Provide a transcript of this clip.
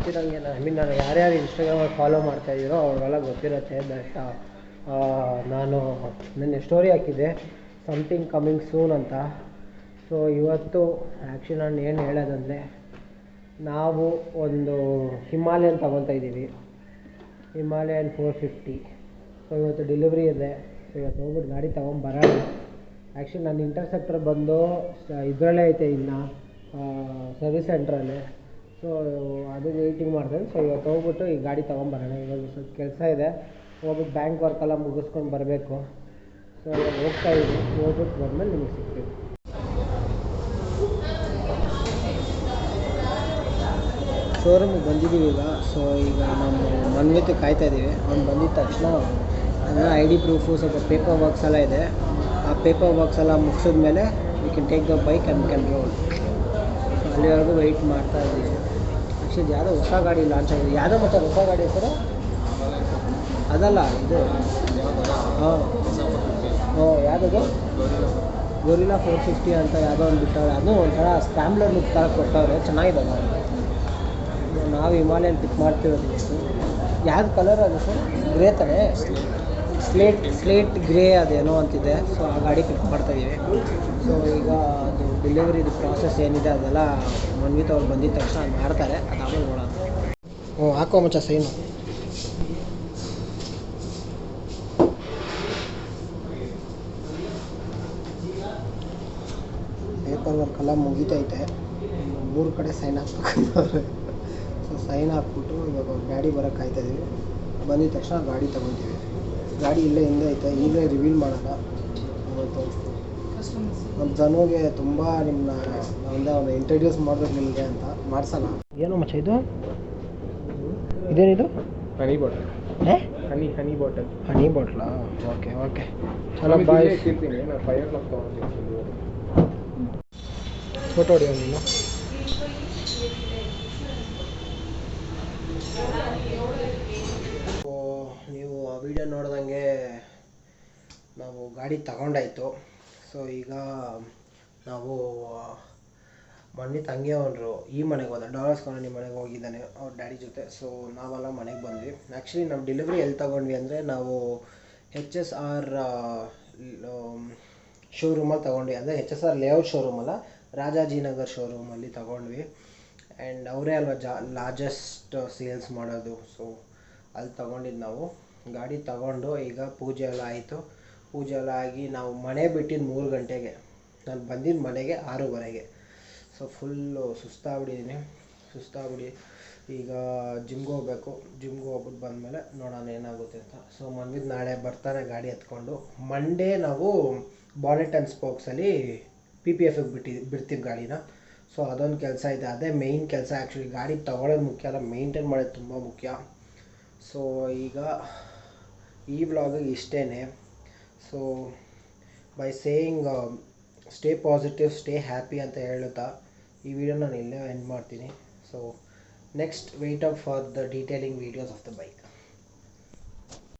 ಗೊತ್ತಿರೋಂಗೆ I mean ನಾನು ಯಾರ್ಯಾರು ಇನ್ಸ್ಟಾಗ್ರಾಮಲ್ಲಿ ಫಾಲೋ ಮಾಡ್ತಾಯಿದ್ದೀರೋ ಅವ್ರಿಗೆಲ್ಲ ಗೊತ್ತಿರುತ್ತೆ ದಟ್ ನಾನು ನನ್ನ ಸ್ಟೋರಿ ಹಾಕಿದ್ದೆ ಸಮಥಿಂಗ್ ಕಮಿಂಗ್ ಸೂನ್ ಅಂತ. ಸೊ ಇವತ್ತು ಆ್ಯಕ್ಚುಲಿ ನಾನು ಏನು ಹೇಳೋದಂದರೆ, ನಾವು ಒಂದು ಹಿಮಾಲಯನ್ ತೊಗೊತಾ ಇದ್ದೀವಿ, ಹಿಮಾಲಯನ್ 450. ಸೊ ಇವತ್ತು ಡೆಲಿವರಿ ಇದೆ. ಸೊ ಇವತ್ತು ಹೋಗ್ಬಿಟ್ಟು ಗಾಡಿ ತೊಗೊಂಬರೋಣ. ಆ್ಯಕ್ಚುಲಿ ನನ್ನ ಇಂಟರ್ಸೆಪ್ಟರ್ ಬಂದು ಇದರಲ್ಲೇ ಐತೆ, ಇನ್ನು ಸರ್ವಿಸ್ ಸೆಂಟ್ರಲ್ಲೇ. ಸೊ ಅದು ವೆಯ್ಟಿಂಗ್ ಮಾಡಿದೆ. ಸೊ ಇವತ್ತು ಹೋಗ್ಬಿಟ್ಟು ಈ ಗಾಡಿ ತೊಗೊಂಬರೋಣ. ಇವಾಗ ಸ್ವಲ್ಪ ಕೆಲಸ ಇದೆ, ಹೋಗ್ಬಿಟ್ಟು ಬ್ಯಾಂಕ್ ವರ್ಕೆಲ್ಲ ಮುಗಿಸ್ಕೊಂಡು ಬರಬೇಕು. ಸೊ ಇವಾಗ ಹೋಗ್ತಾಯಿದ್ದೀನಿ, ಹೋಗ್ಬಿಟ್ಟು ಬಂದಮೇಲೆ ನಿಮಗೆ ಸಿಗ್ತೀವಿ. ಶೋರೂಮಿಗೆ ಬಂದಿದ್ದೀವಿ ಈಗ. ಸೊ ಈಗ ನಮ್ಮ ಮನ್ವಿತ್ ಕಾಯ್ತಾಯಿದ್ದೀವಿ. ಅವ್ನು ಬಂದಿದ್ದ ತಕ್ಷಣ ನನ್ನ ID ಪ್ರೂಫು, ಸ್ವಲ್ಪ ಪೇಪರ್ ವರ್ಕ್ಸ್ ಎಲ್ಲ ಇದೆ. ಆ ಪೇಪರ್ ವರ್ಕ್ಸ್ ಎಲ್ಲ ಮುಗಿಸಿದ ಮೇಲೆ we can take the bike and can roll. So ಅಲ್ಲಿವರೆಗೂ ವೆಯ್ಟ್ ಮಾಡ್ತಾ ಇದ್ದೀವಿ. ಆ್ಯಕ್ಚುಲಿ ಯಾವುದೋ ಹೊಸ ಗಾಡಿ ಲಾಂಚ್ ಆಗಿದೆ. ಯಾವುದೋ ಮತ್ತು ಹೊಸ ಗಾಡಿ ಹೆಸರು ಅದಲ್ಲ ಇದು. ಹಾಂ ಯಾವುದದು ಗೊರಿಲ್ಲಾ 450 ಅಂತ ಯಾವುದೋ ಒಂದು ಬಿಟ್ಟವ್ರೆ. ಅದು ಒಂಥರ ಸ್ಕ್ರಾಮ್ಲರ್ ಲುಕ್ ಥರ ಕೊಟ್ಟವ್ರೆ, ಚೆನ್ನಾಗಿದೆ ಗಾಡಿ. ನಾವು ಹಿಮಾಲಯನ್ ಪಿಕ್ ಮಾಡ್ತಿರೋದು. ಯಾವ್ದು ಕಲರ್ ಅದು ಸರ್? ಗ್ರೇ ತಾನೇ, ಸ್ಲೇಟ್ ಗ್ರೇ ಅದೇನೋ ಅಂತಿದೆ. ಸೊ ಆ ಗಾಡಿ ಪಿಕ್ ಮಾಡ್ತಾಯಿದ್ದೀವಿ. ಸೊ ಈಗ ಅದು ಡೆಲಿವರಿದು ಪ್ರಾಸೆಸ್ ಏನಿದೆ ಅದೆಲ್ಲ ಮನ್ವಿತ್ ಅವ್ರು ಬಂದಿದ್ದ ತಕ್ಷಣ ಮಾಡ್ತಾರೆ. ಅದಾದ್ಮೇಲೆ ನೋಡೋಣ. ಹಾಕೋ ಮಚ್ಚ ಸೈನು. ಪೇಪರ್ ವರ್ಕೆಲ್ಲ ಮುಗಿತೈತೆ. 3 ಕಡೆ ಸೈನ್ ಹಾಕ್ಬೇಕಂತವ್ರೆ. ಸೊ ಸೈನ್ ಹಾಕ್ಬಿಟ್ಟು ಇವಾಗ ಗಾಡಿ ಬರೋಕ್ಕೆ ಕಾಯ್ತಾಯಿದ್ದೀವಿ. ಬಂದಿದ್ದ ತಕ್ಷಣ ಗಾಡಿ ತೊಗೊತೀವಿ. ಗಾಡಿ ಇಲ್ಲೇ ಹಿಂದೆ ಐತೆ, ಈಗಲೇ ರಿವೀಲ್ ಮಾಡೋಣ. ಇವತ್ತು ನಮ್ಮ ಧನುಗೆ ತುಂಬ ನಿಮ್ಮನ್ನ ಒಂದು ಇಂಟ್ರಡ್ಯೂಸ್ ಮಾಡಬೇಕು ನಿಮಗೆ ಅಂತ ಮಾಡ್ಸೋಣ. ಏನೋ ಮಚ್ಚ ಇದು? ಇದೇನಿದು? ಹನಿ ಬಾಟಲ್. ಹನಿ ಬಾಟಲ್. ಹನಿ ಬಾಟ್ಲಾ? ಓಕೆ ಚಲೋ ಬಾಯ್. ನಾನು 5 o'clock ತೊಗೊಳ್ತೀನಿ. ಫೋಟೋ ಹೊಡಿಯೋ ನೀನು. ನೀವು ಆ ವಿಡಿಯೋ ನೋಡ್ದಂಗೆ ನಾವು ಗಾಡಿ ತಗೊಂಡಾಯಿತು. ಸೊ ಈಗ ನಾವು ಮನ್ವಿತ್ ಹಂಗೆ ಅವನು ಈ ಮನೆಗೆ ಹೋದ, ಡಾಲರ್ಸ್ ಕಾಲೋನಿ ಮನೆಗೆ ಹೋಗಿದ್ದಾನೆ ಅವ್ರ ಡ್ಯಾಡಿ ಜೊತೆ. ಸೊ ನಾವೆಲ್ಲ ಮನೆಗೆ ಬಂದ್ವಿ. ಆ್ಯಕ್ಚುಲಿ ನಾವು ಡೆಲಿವರಿ ಎಲ್ಲಿ ತೊಗೊಂಡ್ವಿ ಅಂದರೆ, ನಾವು HSR ಶೋರೂಮಲ್ಲಿ ತೊಗೊಂಡ್ವಿ. ಅಂದರೆ HSR ಲೇಔಟ್ ಶೋರೂಮಲ್ಲ, ರಾಜಾಜಿನಗರ್ ಶೋರೂಮಲ್ಲಿ ತೊಗೊಂಡ್ವಿ. ಆ್ಯಂಡ್ ಅವರೇ ಅಲ್ವಾ ಲಾರ್ಜೆಸ್ಟ್ ಸೇಲ್ಸ್ ಮಾಡೋದು. ಸೊ ಅಲ್ಲಿ ತೊಗೊಂಡಿದ್ದು ನಾವು. ಗಾಡಿ ತೊಗೊಂಡು ಈಗ ಪೂಜೆ ಎಲ್ಲ ಆಯಿತು. ಪೂಜೆ ಎಲ್ಲ ಆಗಿ ನಾವು ಮನೆ ಬಿಟ್ಟಿದ್ದು 3 ಗಂಟೆಗೆ. ನಾನು ಬಂದಿದ್ದು ಮನೆಗೆ 6:30ಗೆ. ಸೊ ಫುಲ್ಲು ಸುಸ್ತಾಗ್ಬಿಡಿ ಈಗ ಜಿಮ್ಗೆ ಹೋಗ್ಬೇಕು. ಜಿಮ್ಗೆ ಹೋಗ್ಬಿಟ್ಟು ಬಂದಮೇಲೆ ನೋಡೋಣ ಏನಾಗುತ್ತೆ ಅಂತ. ಸೊ ಮನ್ವಿತ್ ನಾಳೆ ಬರ್ತಾನೆ ಗಾಡಿ ಎತ್ಕೊಂಡು. ಮಂಡೇ ನಾವು ಬಾನೆಟ್ ಆ್ಯಂಡ್ ಸ್ಪೋಕ್ಸಲ್ಲಿ PPFಗೆ ಬಿಡ್ತೀವಿ ಗಾಡಿನ. ಸೊ ಅದೊಂದು ಕೆಲಸ ಇದೆ, ಅದೇ ಮೇಯ್ನ್ ಕೆಲಸ. ಆ್ಯಕ್ಚುಲಿ ಗಾಡಿ ತೊಗೊಳೋದು ಮುಖ್ಯ ಅಲ್ಲ, ಮೇಂಟೈನ್ ಮಾಡೋದು ತುಂಬ ಮುಖ್ಯ. ಸೊ ಈಗ ಈ ವ್ಲಾಗಿಗೆ ಇಷ್ಟೇ. So bye saying stay positive, stay happy ಅಂತ ಹೇಳುತ್ತಾ ಈ ವಿಡಿಯೋ ನಾನು ಇಲ್ಲೇ ಎಂಡ್ ಮಾಡ್ತೀನಿ. So next wait up for the detailing videos of the bike.